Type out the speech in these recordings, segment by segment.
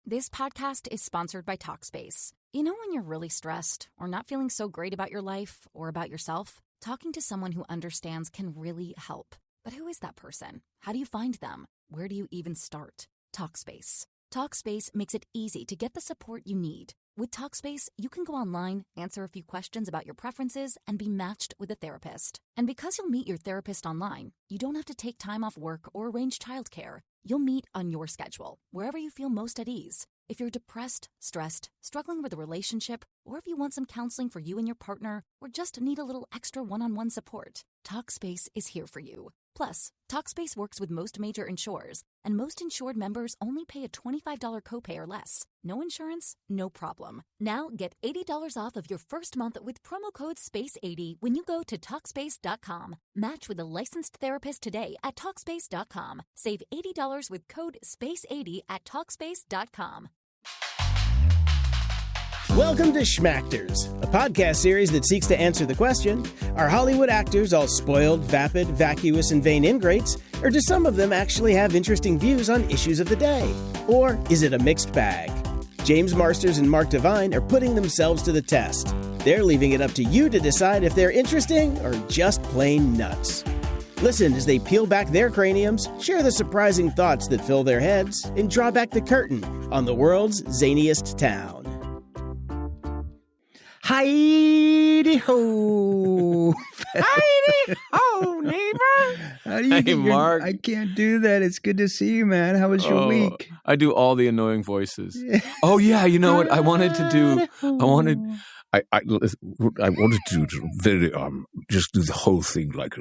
This podcast is sponsored by Talkspace. You know when you're really stressed or not feeling so great about your life or about yourself? Talking to someone who understands can really help. But who is that person? How do you find them? Where do you even start? Talkspace. Talkspace makes it easy to get the support you need. With Talkspace, you can go online, answer a few questions about your preferences, and be matched with a therapist. And because you'll meet your therapist online, you don't have to take time off work or arrange childcare. You'll meet on your schedule, wherever you feel most at ease. If you're depressed, stressed, struggling with a relationship, or if you want some counseling for you and your partner, or just need a little extra one-on-one support, Talkspace is here for you. Plus, Talkspace works with most major insurers, and most insured members only pay a $25 copay or less. No insurance, no problem. Now get $80 off of your first month with promo code SPACE80 when you go to Talkspace.com. Match with a licensed therapist today at Talkspace.com. Save $80 with code SPACE80 at Talkspace.com. Welcome to Schmactors, a podcast series that seeks to answer the question, are Hollywood actors all spoiled, vapid, vacuous, and vain ingrates, or do some of them actually have interesting views on issues of the day? Or is it a mixed bag? James Marsters and Mark Devine are putting themselves to the test. They're leaving it up to you to decide if they're interesting or just plain nuts. Listen as they peel back their craniums, share the surprising thoughts that fill their heads, and draw back the curtain on the world's zaniest town. Heidi-ho! Heidi-ho, neighbor! How do you get Mark. I can't do that. It's good to see you, man. How was your week? I do all the annoying voices. Oh, yeah, you know what? I wanted to very just do the whole thing like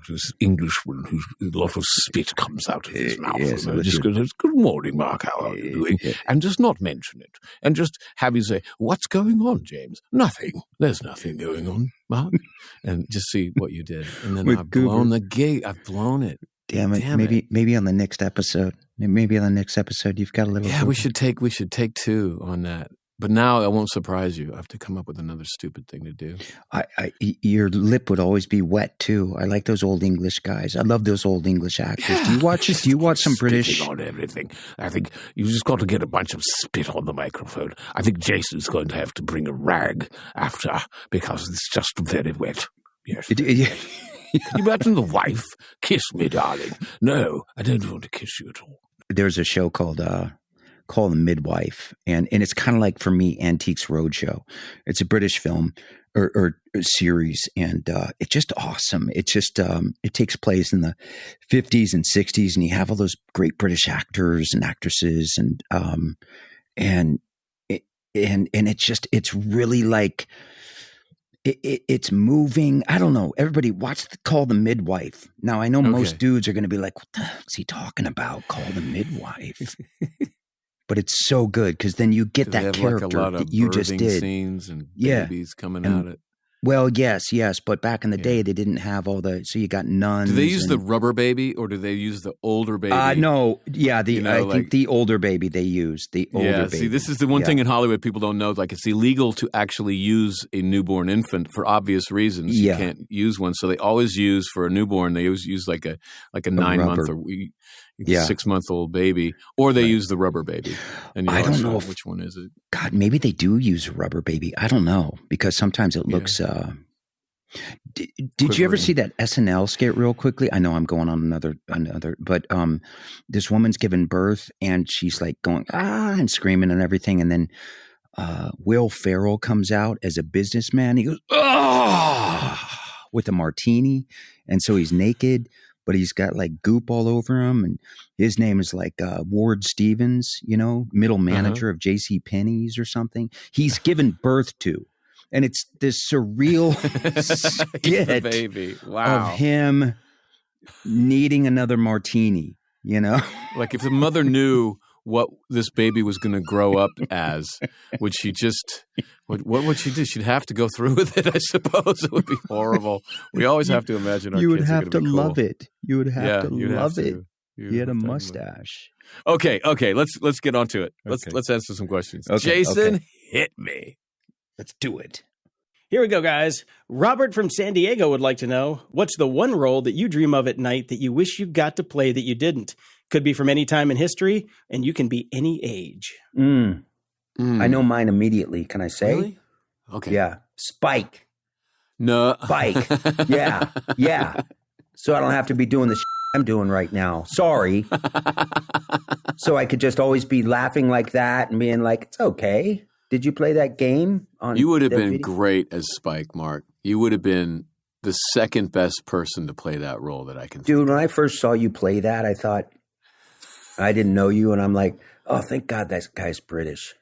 this Englishman who's a lot of spit comes out of his mouth. Yes, and just good morning, Mark. How are you doing? Yeah. And just not mention it, and just have you say, "What's going on, James?" Nothing. There's nothing going on, Mark. And just see what you did, and then I've blown the gate. I've blown it. Damn it! Maybe on the next episode. Maybe on the next episode you've got a little. Yeah, we should take two on that. But now I won't surprise you. I have to come up with another stupid thing to do. Your lip would always be wet too. I like those old English guys. I love those old English actors. Yeah. Do you watch some British? On everything. I think you just got to get a bunch of spit on the microphone. I think Jason's going to have to bring a rag after because it's just very wet. Yes. Can you imagine the wife? Kiss me, darling. No, I don't want to kiss you at all. There's a show called The Midwife, and it's kind of like, for me, Antiques Roadshow. It's a British film or series, and it's just awesome. It's just it takes place in the 50s and 60s, and you have all those great British actors and actresses, and it's really like it's moving. I don't know. Everybody watch Call the Midwife. Now I know most dudes are going to be like, "What the hell is he talking about? Call the Midwife." But it's so good because then you get that character like a lot of that you just did. Scenes and babies coming out it. Well, yes. But back in the day, they didn't have all the. So you got nuns. Do they use the rubber baby or do they use the older baby? No. Yeah. I think the older baby they use. The older baby. See, this is the one thing in Hollywood people don't know. Like, it's illegal to actually use a newborn infant for obvious reasons. You can't use one, so they always use for a newborn. They always use like a 9-month or 6-month-old baby, or they use the rubber baby. And I don't know which one is it. God, maybe they do use a rubber baby. I don't know, because sometimes it looks. Did you ever see that SNL skit real quickly? I know I'm going on another, but this woman's giving birth and she's like going and screaming and everything, and then Will Ferrell comes out as a businessman. He goes with a martini, and so he's naked. But he's got like goop all over him, and his name is like Ward Stevens, middle manager of J.C. Penney's or something. He's given birth to, and it's this surreal skit baby. Wow. of him needing another martini. Like, if the mother knew what this baby was going to grow up as, would she just what would she do? She'd have to go through with it, I suppose. It would be horrible. We always have to imagine our you would kids have are to be cool. love it. You would have to love it. He had a have to mustache. Okay, let's get on to it. Let's answer some questions. Okay, Jason, hit me. Let's do it. Here we go, guys. Robert from San Diego would like to know, what's the one role that you dream of at night that you wish you got to play that you didn't? Could be from any time in history, and you can be any age. I know mine immediately. Can I say? Really? Okay. Yeah. Spike. No. Spike. Yeah. So I don't have to be doing the shit I'm doing right now. Sorry. So I could just always be laughing like that and being like, it's okay. Did you play that game? You would have been great as Spike, Mark. You would have been the second best person to play that role that I can. Dude, when I first saw you play that, I thought, I didn't know you. And I'm like, oh, thank God that guy's British.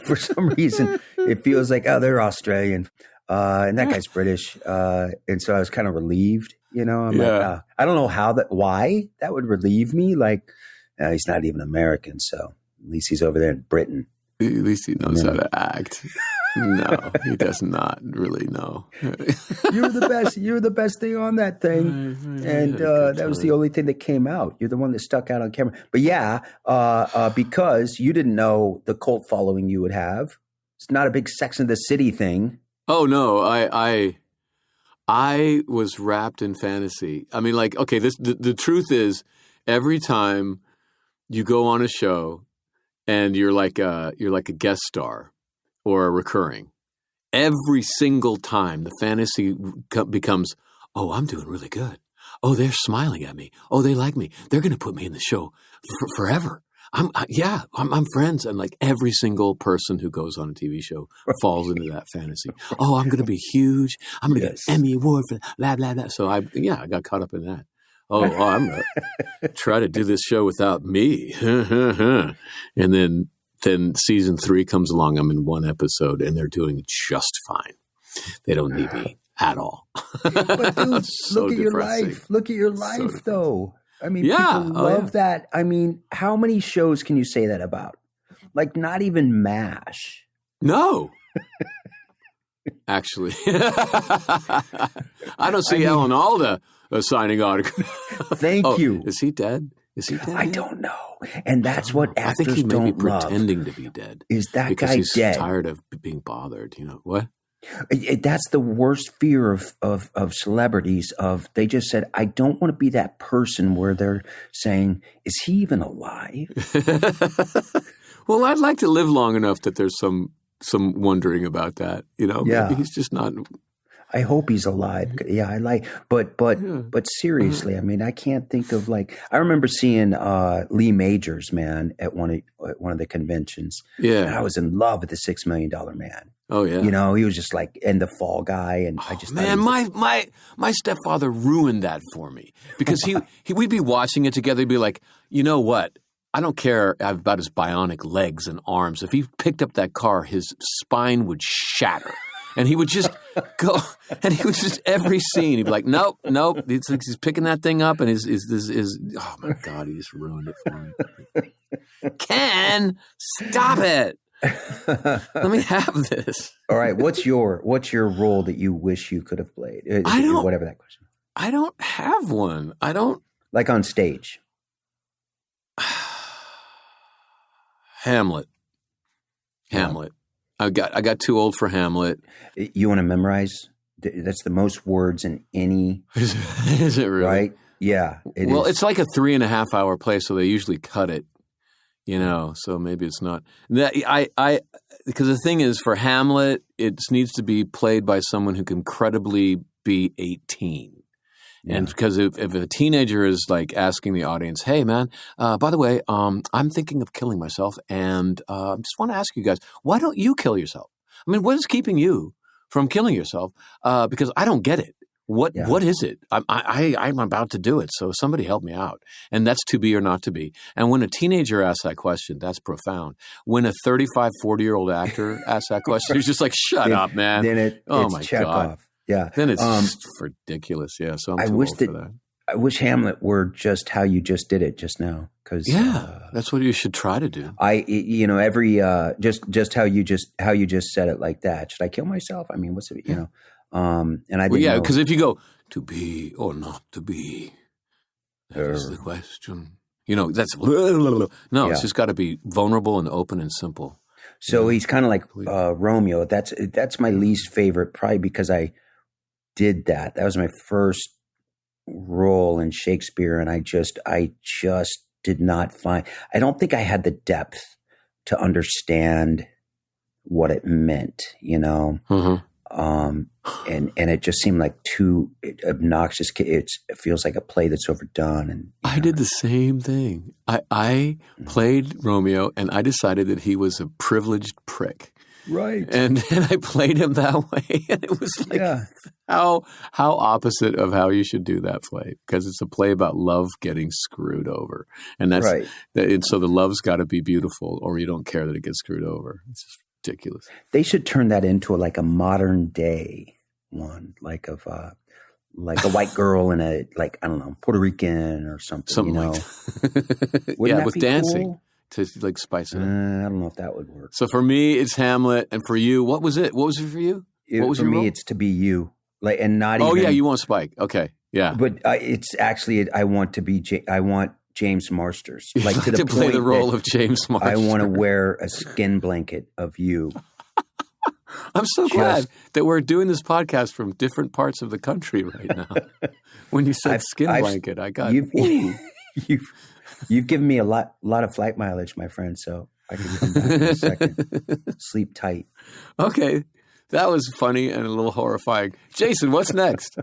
For some reason, it feels like, oh, they're Australian. And that guy's British. And so I was kind of relieved, I'm like, I don't know why that would relieve me. Like, he's not even American. So at least he's over there in Britain. At least he knows how to act. No, he does not really know. You're the best. You're the best thing on that thing. And that was the only thing that came out. You're the one that stuck out on camera. But because you didn't know the cult following you would have. It's not a big Sex and the City thing. Oh, no. I was wrapped in fantasy. I mean, like, okay, the truth is, every time you go on a show and you're like a guest star or a recurring, every single time the fantasy becomes, oh, I'm doing really good. Oh, they're smiling at me. Oh, they like me. They're going to put me in the show forever. I'm friends. And like every single person who goes on a TV show falls into that fantasy. Oh, I'm going to be huge. I'm going to get an Emmy Award for blah, blah, blah. So I got caught up in that. Oh, I'm going to try to do this show without me. And then season 3 comes along. I'm in one episode and they're doing just fine. They don't need me at all. But dude, look at your life. Look at your life, though. I mean, people love that. I mean, how many shows can you say that about? Like, not even MASH. No. Actually. I don't see Alan Alda signing autographs. Thank you. Is he dead? I don't know. And that's what actors don't love. I think he may be pretending to be dead. Is that because guy he's dead? Tired of being bothered. What? That's the worst fear of celebrities. They just said, I don't want to be that person where they're saying, is he even alive? Well, I'd like to live long enough that there's some wondering about that. Maybe he's just not. I hope he's alive. Yeah, but seriously, I mean, I can't think of I remember seeing Lee Majors, man, at one of the conventions. Yeah. And I was in love with the $6 Million Man. Oh yeah. He was just and the Fall Guy, and I just man, my stepfather ruined that for me because we'd be watching it together. He'd be like, you know what? I don't care about his bionic legs and arms. If he picked up that car, his spine would shatter. And he would just go, and he would just every scene. He'd be like, nope. He's picking that thing up, and his oh my God, he just ruined it for me. Ken, stop it. Let me have this. All right, what's your role that you wish you could have played? Whatever that question. I don't have one. I don't like on stage. Hamlet. I got too old for Hamlet. You want to memorize? That's the most words in any. Is it really? Right? Yeah. It's like a 3.5 hour play, so they usually cut it. So maybe it's not. Because the thing is, for Hamlet, it needs to be played by someone who can credibly be 18. Yeah. And because if a teenager is asking the audience, hey, man, by the way, I'm thinking of killing myself, and I just want to ask you guys, why don't you kill yourself? I mean, what is keeping you from killing yourself? Because I don't get it. What is it? I'm about to do it, so somebody help me out. And that's to be or not to be. And when a teenager asks that question, that's profound. When a 35, 40-year-old actor asks that question, he's just like, shut up, man. Then it's my God. Off. Yeah. Then it's just ridiculous. Yeah. So I'm too old for that. I wish Hamlet were just how you just did it just now. Cause that's what you should try to do. Every, just how you just said it like that. Should I kill myself? I mean, what's it, and I didn't know. Cause if you go to be or not to be, that is the question. That's, no, it's just got to be vulnerable and open and simple. So he's kind of like Romeo. That's my least favorite, probably because I did that. That was my first role in Shakespeare, and I just did not find. I don't think I had the depth to understand what it meant, you know. And it just seemed like too obnoxious. It feels like a play that's overdone. And I did the same thing. I played Romeo, and I decided that he was a privileged prick. Right. And I played him that way. And it was like how opposite of how you should do that play, because it's a play about love getting screwed over. And that's right. So the love's got to be beautiful, or you don't care that it gets screwed over. It's just ridiculous. They should turn that into like a modern day one, like of like a white girl and a, like, I don't know, Puerto Rican or something, you know? Like that. Yeah, with dancing. Cool? To like spice it up. I don't know if that would work. So for me, it's Hamlet, and for you, what was it? What was it for you? What was for me? It's To Be You, like, and not. Oh even, yeah, you want Spike? Okay, yeah. But it's actually I want to be. I want James Marsters, like to the to play point the role of James Marsters. I want to wear a skin blanket of you. I'm so glad that we're doing this podcast from different parts of the country right now. When you said skin blanket, I got You've given me a lot of flight mileage, my friend, so I can come back in a second. Sleep tight. Okay. That was funny and a little horrifying. Jason, what's next?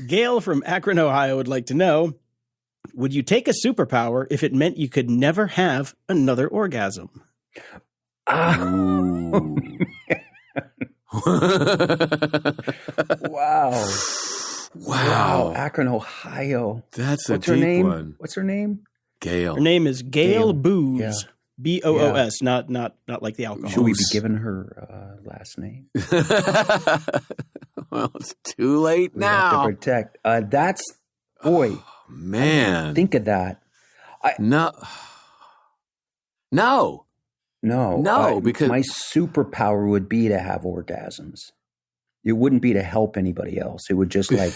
Gail from Akron, Ohio would like to know, would you take a superpower if it meant you could never have another orgasm? Wow. Akron, Ohio. That's What's a deep her name? one. What's her name? Gail. Her name is Gail Boos. Yeah. Boos, not like the alcohol. Should we be giving her last name? Well, it's too late We now. have to protect. That's, boy. Oh, man. Think of that. No, because my superpower would be to have orgasms. It wouldn't be to help anybody else. It would just like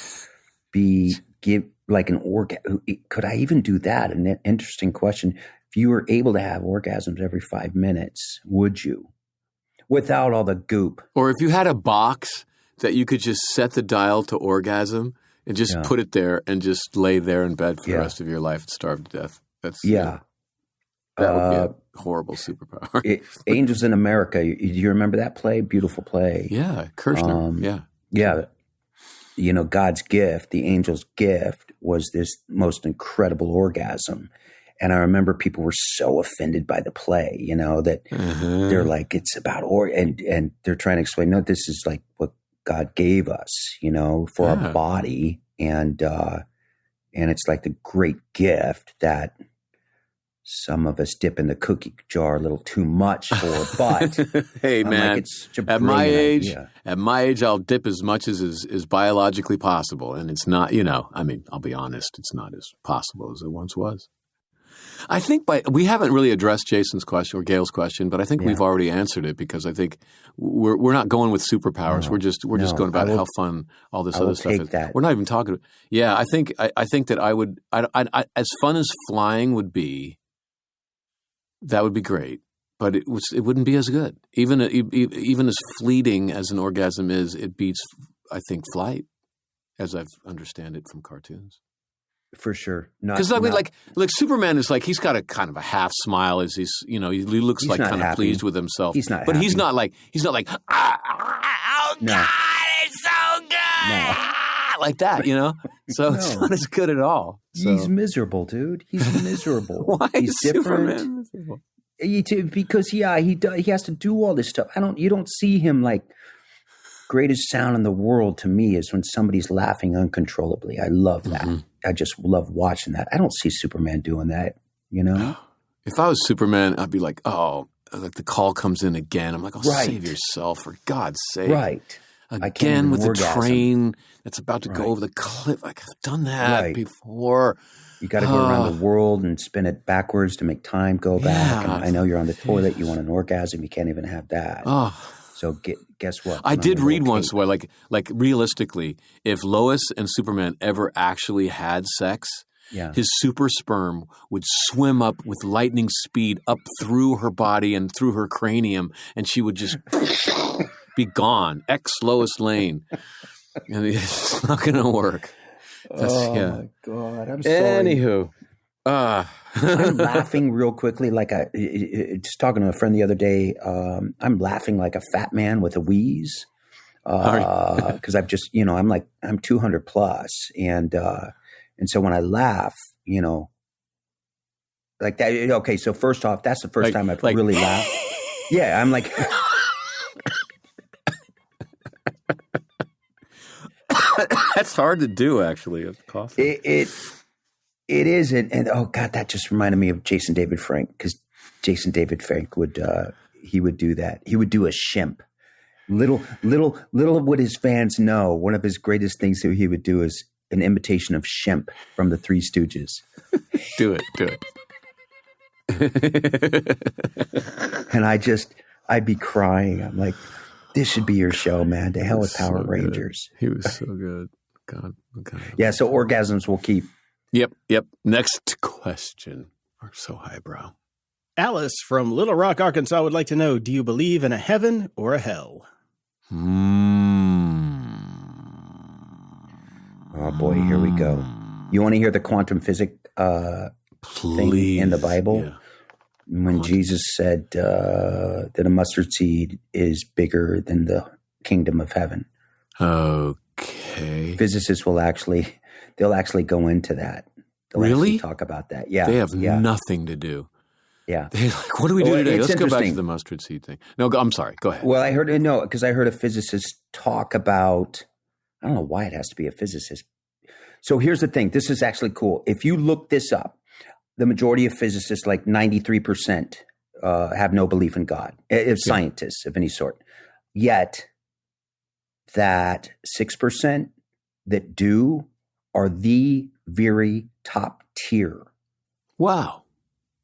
give like an orgasm. Could I even do that? An interesting question. If you were able to have orgasms every 5 minutes, would you? Without all the goop. Or if you had a box that you could just set the dial to orgasm and just put it there and just lay there in bed for the rest of your life and starve to death. That would be a horrible superpower. Angels in America. Do you remember that play? Beautiful play. Yeah, Kirshner. Yeah. You know, God's gift, the angel's gift, was this most incredible orgasm. And I remember people were so offended by the play, you know, that they're like, it's about and they're trying to explain, no, this is like what God gave us, you know, for our body. And it's like the great gift that some of us dip in the cookie jar a little too much for, but hey, man, it's at my age, I'll dip as much as is biologically possible. And it's not, you know, I mean, I'll be honest, it's not as possible as it once was. I think we haven't really addressed Jason's question or Gail's question, but I think we've already answered it, because I think we're not going with superpowers. We're just going about how fun all this other stuff is. That. We're not even talking. Yeah, I think that I would. I as fun as flying would be, that would be great, but it wouldn't be as good. Even as fleeting as an orgasm is, it beats, I think, flight, as I understand it from cartoons. For sure. Because I mean, like Superman is like, he's got a kind of a half smile as he's, you know, he looks like kind of pleased with himself. He's not but happy. he's not like, oh, no. God, it's so good. No. Like that, you know? So it's not as good at all. So. He's miserable, dude. He's miserable. Why he's is different. Superman miserable? Because he has to do all this stuff. You don't see him like, greatest sound in the world to me is when somebody's laughing uncontrollably. I love that. Mm-hmm. I just love watching that. I don't see Superman doing that, you know? If I was Superman, I'd be like, oh, like the call comes in again. I'm like, save yourself for God's sake. Right. Again with the train that's about to go over the cliff. Like, I've done that before. You got to go around the world and spin it backwards to make time go back. And I know you're on the toilet. You want an orgasm. You can't even have that. So guess what? I did read once where, like realistically, if Lois and Superman ever actually had sex, his super sperm would swim up with lightning speed up through her body and through her cranium, and she would just be gone. Lois Lane. And it's not going to work. My God. I'm sorry. Anywho. I'm laughing real quickly, just talking to a friend the other day. I'm laughing like a fat man with a wheeze, because I've just, I'm 200 plus, and so when I laugh, like that. Okay, so first off, that's the first time I've really laughed. Yeah, I'm like. That's hard to do, actually. It's coughing. It is, and oh God, that just reminded me of Jason David Frank, because Jason David Frank would do that. He would do a shimp. Little of what his fans know. One of his greatest things that he would do is an imitation of Shemp from the Three Stooges. Do it. And I'd be crying. I'm like, this should be your show, man. To hell with Power Rangers. He was so good. God. Yeah, so orgasms will keep. Yep. Next question. We're so highbrow. Alice from Little Rock, Arkansas would like to know, do you believe in a heaven or a hell? Oh boy, here we go. You want to hear the quantum physics thing in the Bible? Yeah. When Jesus said that a mustard seed is bigger than the kingdom of heaven. Okay. Physicists will actually go into that. They'll really talk about that. Yeah. They have nothing to do. Yeah. They're like, what do we do today? Let's go back to the mustard seed thing. No, I'm sorry. Go ahead. Well, I heard a physicist talk about, I don't know why it has to be a physicist. So here's the thing. This is actually cool. If you look this up, the majority of physicists, like 93%, have no belief in God, scientists of any sort. Yet that 6% that do are the very top tier. Wow.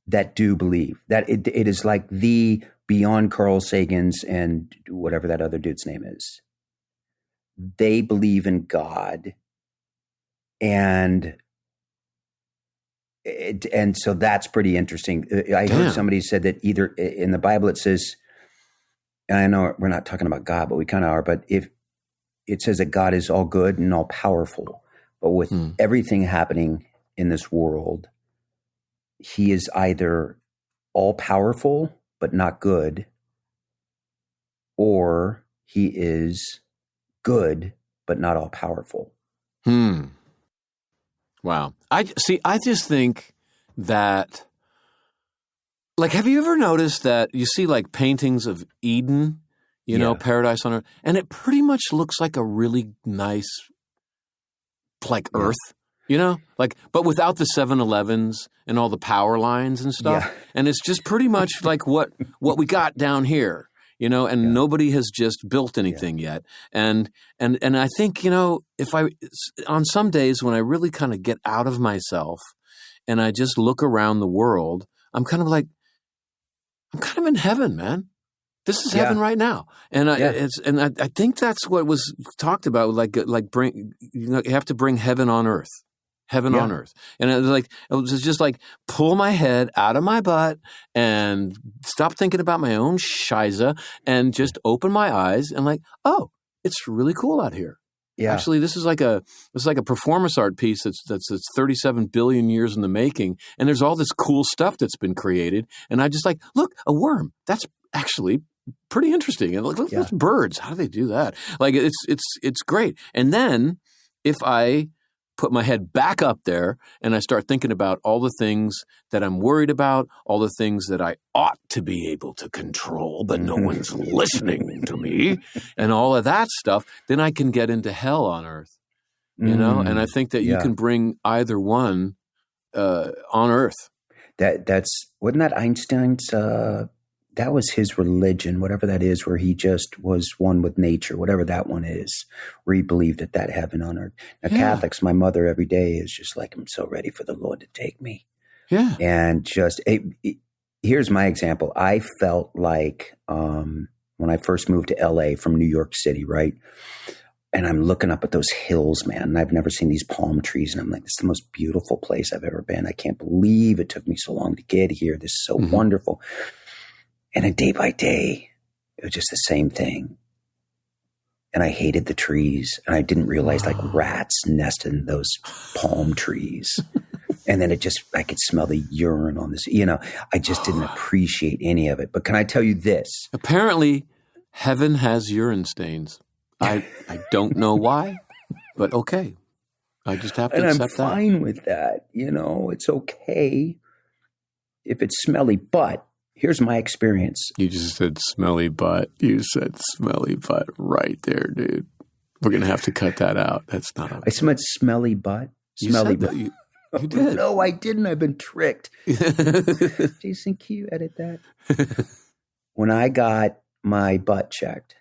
That do believe that it is like the beyond Carl Sagan's and whatever that other dude's name is. They believe in God, and so that's pretty interesting. I heard somebody said that either in the Bible it says, and I know we're not talking about God, but we kind of are. But if it says that God is all good and all powerful, but with everything happening in this world, he is either all powerful but not good, or he is good but not all powerful. Wow. I just think that, like, have you ever noticed that you see like paintings of Eden, paradise on earth, and it pretty much looks like a really nice, like Earth. But without the 7-Elevens and all the power lines and stuff. Yeah. And it's just pretty much like what we got down here, and nobody has just built anything yet. And I think, if on some days when I really kind of get out of myself and I just look around the world, I'm kind of in heaven, man. This is heaven right now, and I think that's what was talked about. You have to bring heaven on earth. On earth. And it was just like, pull my head out of my butt and stop thinking about my own shiza and just open my eyes and like, oh, it's really cool out here. Yeah. Actually, this is like a performance art piece that's 37 billion years in the making. And there's all this cool stuff that's been created. And I just like, look, a worm. That's actually pretty interesting. And look, those birds. How do they do that? Like, it's great. And then if I put my head back up there and I start thinking about all the things that I'm worried about, all the things that I ought to be able to control, but no one's listening to me, and all of that stuff, then I can get into hell on earth, And I think that you can bring either one on earth. Wasn't that Einstein's, that was his religion, whatever that is, where he just was one with nature, whatever that one is, where he believed that heaven on earth. Now, Catholics, my mother every day is just like, I'm so ready for the Lord to take me. Yeah. And just, here's my example. I felt like when I first moved to LA from New York City, right? And I'm looking up at those hills, man. And I've never seen these palm trees. And I'm like, this is the most beautiful place I've ever been. I can't believe it took me so long to get here. This is so wonderful. And then day by day, it was just the same thing. And I hated the trees. And I didn't realize like rats nested in those palm trees. And then I could smell the urine on this. I just didn't appreciate any of it. But can I tell you this? Apparently, heaven has urine stains. I don't know why, but okay. I just have to accept that. And I'm fine with that. It's okay if it's smelly. But here's my experience. You just said smelly butt. You said smelly butt right there, dude. We're going to have to cut that out. That's not okay. I said smelly butt. Smelly butt. You did. No, I didn't. I've been tricked. Jason, can you edit that? When I got my butt checked,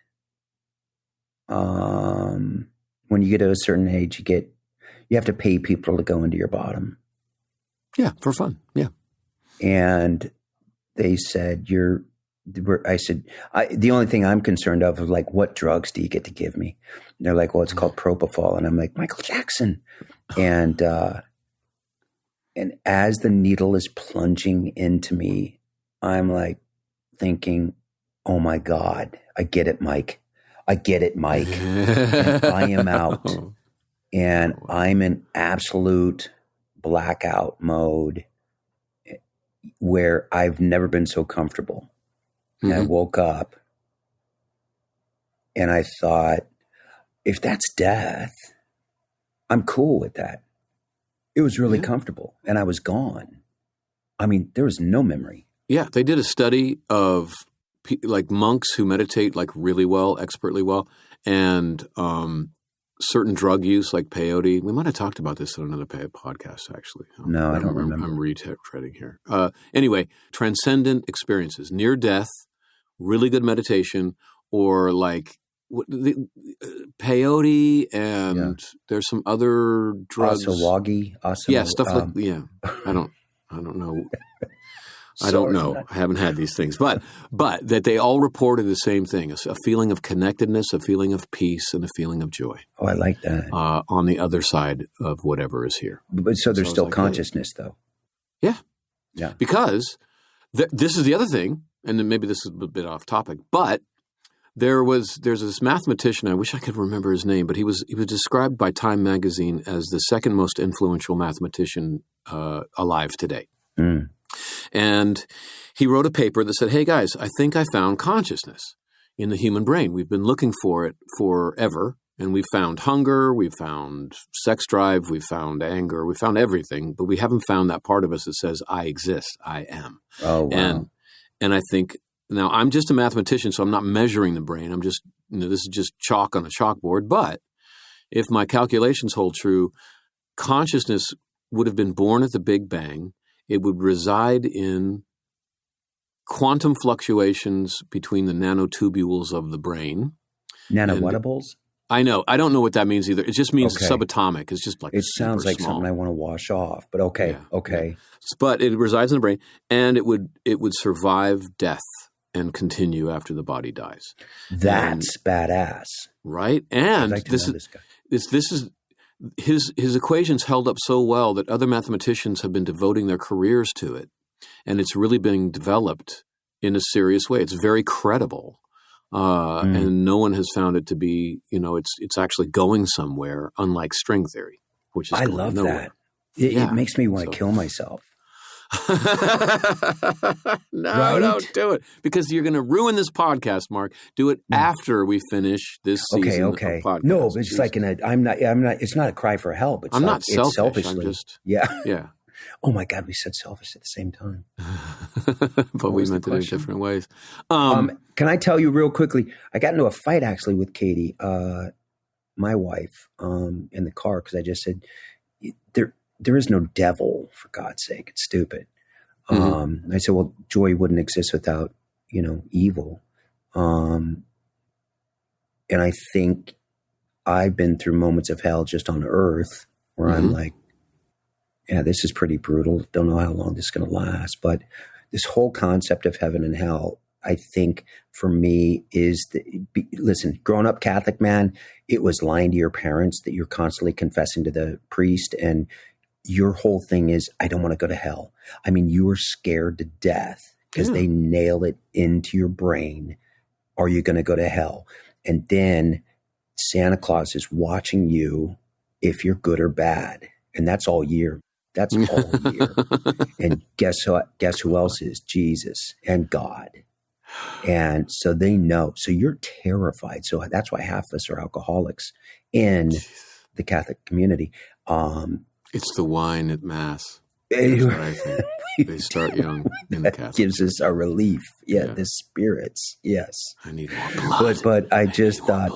when you get to a certain age, you have to pay people to go into your bottom. Yeah, for fun. Yeah. And they said, I said, the only thing I'm concerned of is like, what drugs do you get to give me? And they're like, well, it's called propofol. And I'm like, Michael Jackson. And as the needle is plunging into me, I'm like thinking, oh my God, I get it, Mike. And I am out. And I'm in absolute blackout mode where I've never been so comfortable. And I woke up and I thought, if that's death, I'm cool with that. It was really comfortable and I was gone. I mean, there was no memory. Yeah, they did a study of like monks who meditate like really well, expertly well, and certain drug use like peyote. We might have talked about this in another podcast, actually. No, I don't remember. I'm retreading here. Anyway, transcendent experiences, near death, really good meditation, or like peyote, and there's some other drugs. Asawagi. Yeah, stuff like I don't know. I don't know. I haven't had these things, but that they all reported the same thing: a feeling of connectedness, a feeling of peace, and a feeling of joy. Oh, I like that. On the other side of whatever is here. But so there's still consciousness, though. Yeah, yeah. Because this is the other thing, and then maybe this is a bit off topic, but there's this mathematician. I wish I could remember his name, but he was described by Time magazine as the second most influential mathematician alive today. Mm. And he wrote a paper that said, hey, guys, I think I found consciousness in the human brain. We've been looking for it forever, and we've found hunger, we've found sex drive, we've found anger, we found everything, but we haven't found that part of us that says, I exist, I am. Oh, wow. And I think, now I'm just a mathematician, so I'm not measuring the brain. I'm just, this is just chalk on a chalkboard. But if my calculations hold true, consciousness would have been born at the Big Bang. It would reside in quantum fluctuations between the nanotubules of the brain. Nanowhatables? I know. I don't know what that means either. It just means subatomic. It's just like it sounds like small. Something I want to wash off. But okay. Yeah. But it resides in the brain, and it would survive death and continue after the body dies. That's badass, right? And like this is his equations held up so well that other mathematicians have been devoting their careers to it, and it's really being developed in a serious way. It's very credible, and no one has found it to be. It's actually going somewhere. Unlike string theory, which is I love nowhere. that. It makes me want to kill myself. No, right? Don't do it, because you're going to ruin this podcast, Mark. Do it after we finish this season of podcast. No, but it's like I'm not. It's not a cry for help. I'm not selfish. It's selfishly. I'm just yeah. Oh my God, we said selfish at the same time. But we meant it in different ways. Can I tell you real quickly? I got into a fight actually with Katie, my wife, in the car, because I just said there is no devil, for God's sake. It's stupid. I said, well, joy wouldn't exist without, evil. And I think I've been through moments of hell just on earth where I'm like, yeah, this is pretty brutal. Don't know how long this is going to last. But this whole concept of heaven and hell, I think for me is listen, growing up Catholic, man, it was lying to your parents that you're constantly confessing to the priest, and your whole thing is, I don't want to go to hell. I mean, you are scared to death because they nail it into your brain. Are you going to go to hell? And then Santa Claus is watching you if you're good or bad. And that's all year. That's all year. And guess who else is? Jesus and God. And so they know. So you're terrified. So that's why half of us are alcoholics in the Catholic community. It's the wine at Mass. That's what I think. They start young in the Catholic. Gives us a relief. Yeah, the spirits. Yes. I need more blood. But I just thought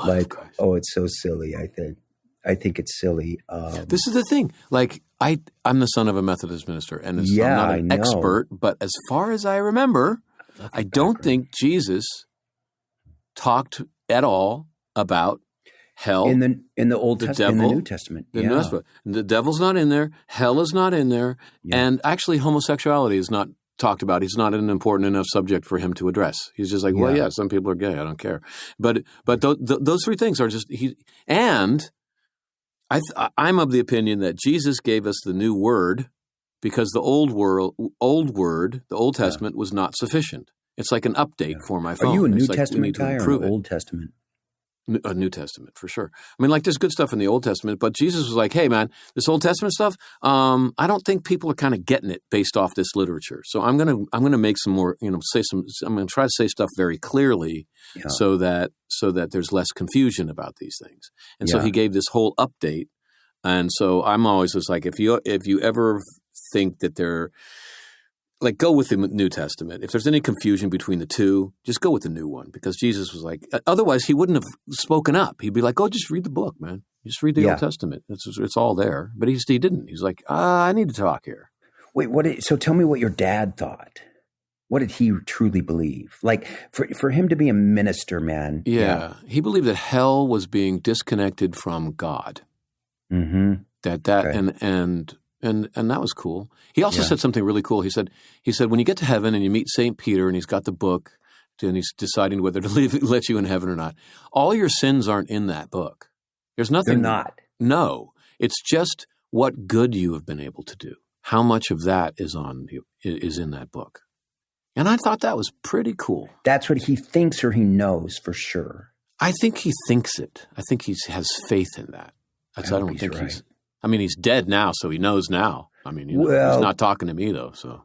it's so silly, I think. I think it's silly. This is the thing. Like, I'm the son of a Methodist minister, and I'm not an expert, but as far as I remember, I don't think Jesus talked at all about hell in the Old Testament, in the New Testament. The devil's not in there. Hell is not in there. Yeah. And actually, homosexuality is not talked about. He's not an important enough subject for him to address. He's just like, some people are gay. I don't care. But those three things are just I'm of the opinion that Jesus gave us the new word because the old word, the Old Testament, was not sufficient. It's like an update for my phone. Are you a New Testament guy or an Old Testament? A New Testament, for sure. I mean, like, there's good stuff in the Old Testament, but Jesus was like, hey, man, this Old Testament stuff, I don't think people are kind of getting it based off this literature. So I'm gonna make some more, I'm going to try to say stuff very clearly so that there's less confusion about these things. And so he gave this whole update. And so I'm always just like, if you ever think that they're like, go with the New Testament. If there's any confusion between the two, just go with the new one, because Jesus was like, otherwise he wouldn't have spoken up. He'd be like, oh, just read the book, man. Just read the Old Testament. It's all there. But he didn't. He's like, I need to talk here. Wait, so tell me what your dad thought. What did he truly believe? Like, for him to be a minister, man. Yeah. He believed that hell was being disconnected from God. Mm-hmm. And that was cool. He also said something really cool. He said, when you get to heaven and you meet St. Peter and he's got the book and he's deciding whether to let you in heaven or not, all your sins aren't in that book. There's nothing. They're not. No. It's just what good you have been able to do. How much of that is in that book. And I thought that was pretty cool. That's what he thinks or he knows for sure. I think he thinks it. I think he has faith in that. I don't think he's. I mean, he's dead now, so he knows now. I mean, he's not talking to me, though. So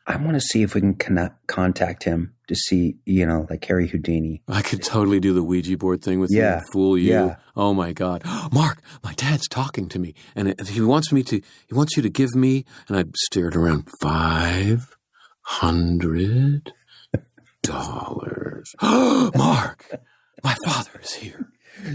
I want to see if we can contact him to see, like Harry Houdini. I could totally do the Ouija board thing with you and fool you. Yeah. Oh, my God. Mark, my dad's talking to me, and he wants you to give me, and I stared around, $500. Mark, my father is here.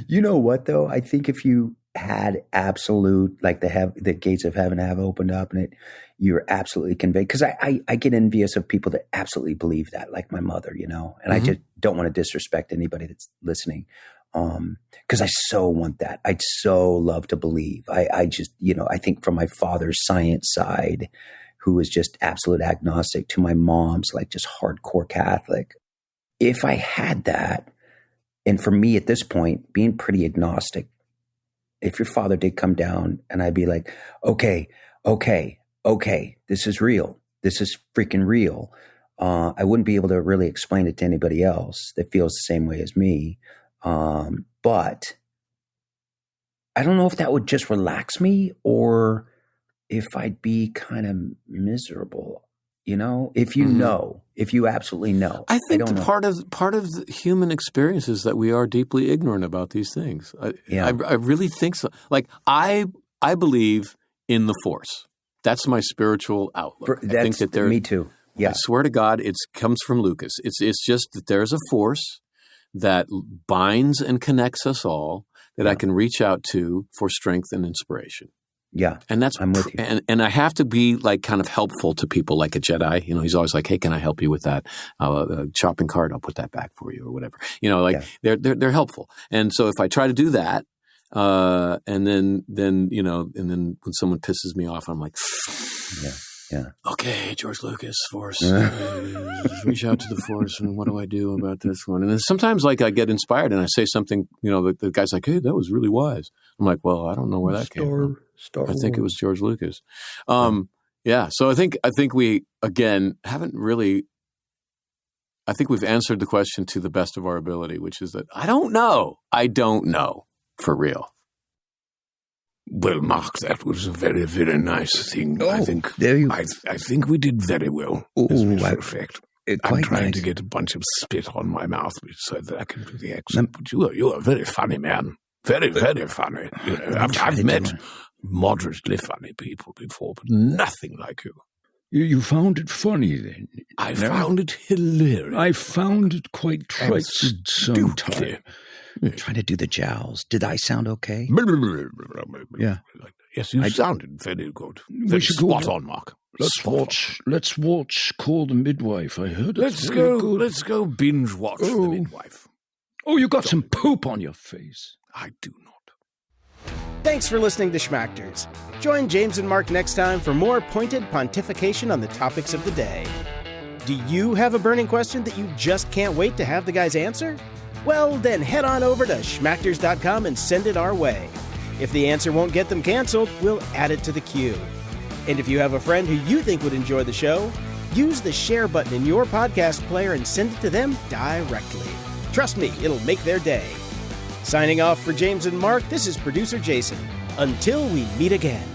You know what, though? I think if you had absolute, like the gates of heaven have opened up and you're absolutely conveyed. Because I get envious of people that absolutely believe that, like my mother, and I just don't want to disrespect anybody that's listening. Because I so want that. I'd so love to believe. I just, I think from my father's science side, who was just absolute agnostic, to my mom's like just hardcore Catholic. If I had that, and for me at this point, being pretty agnostic, if your father did come down and I'd be like, okay, this is real. This is freaking real. I wouldn't be able to really explain it to anybody else that feels the same way as me. But I don't know if that would just relax me or if I'd be kind of miserable. If you absolutely know. I think part of the human experience is that we are deeply ignorant about these things. I really think so. Like, I believe in the Force. That's my spiritual outlook. I think that me too. Yeah. I swear to God, it comes from Lucas. It's just that there's a force that binds and connects us all that I can reach out to for strength and inspiration. Yeah, and I'm with you. And I have to be like kind of helpful to people, like a Jedi. He's always like, "Hey, can I help you with that shopping cart? I'll put that back for you, or whatever." They're helpful. And so if I try to do that, and then when someone pisses me off, I'm like, Yeah. Okay, George Lucas, Force. Reach out to the Force, and what do I do about this one? And then sometimes, like, I get inspired, and I say something. The guy's like, "Hey, that was really wise." I'm like, "Well, I don't know where that came from. I think it was George Lucas." Yeah. So I think we again haven't really. I think we've answered the question to the best of our ability, which is that I don't know. I don't know for real. Well, Mark, that was a very, very nice thing. Oh, I think I think we did very well. As a matter of fact, I'm trying to get a bunch of spit on my mouth so that I can do the accent. But you are a very funny man. Very, very funny. I've met moderately funny people before, but nothing like you. You found it funny, then? I found it hilarious. I found it quite trite sometimes. Trying to do the jowls. Did I sound okay? Yeah. Yes, you sounded very good. Very spot on, Mark. Let's watch Call the Midwife. I heard it's good. Good. Let's go binge watch The Midwife. Oh, you got some poop on your face. I do not. Thanks for listening to Schmactors. Join James and Mark next time for more pointed pontification on the topics of the day. Do you have a burning question that you just can't wait to have the guys answer? Well, then head on over to schmactors.com and send it our way. If the answer won't get them canceled, we'll add it to the queue. And if you have a friend who you think would enjoy the show, use the share button in your podcast player and send it to them directly. Trust me, it'll make their day. Signing off for James and Mark, this is producer Jason. Until we meet again.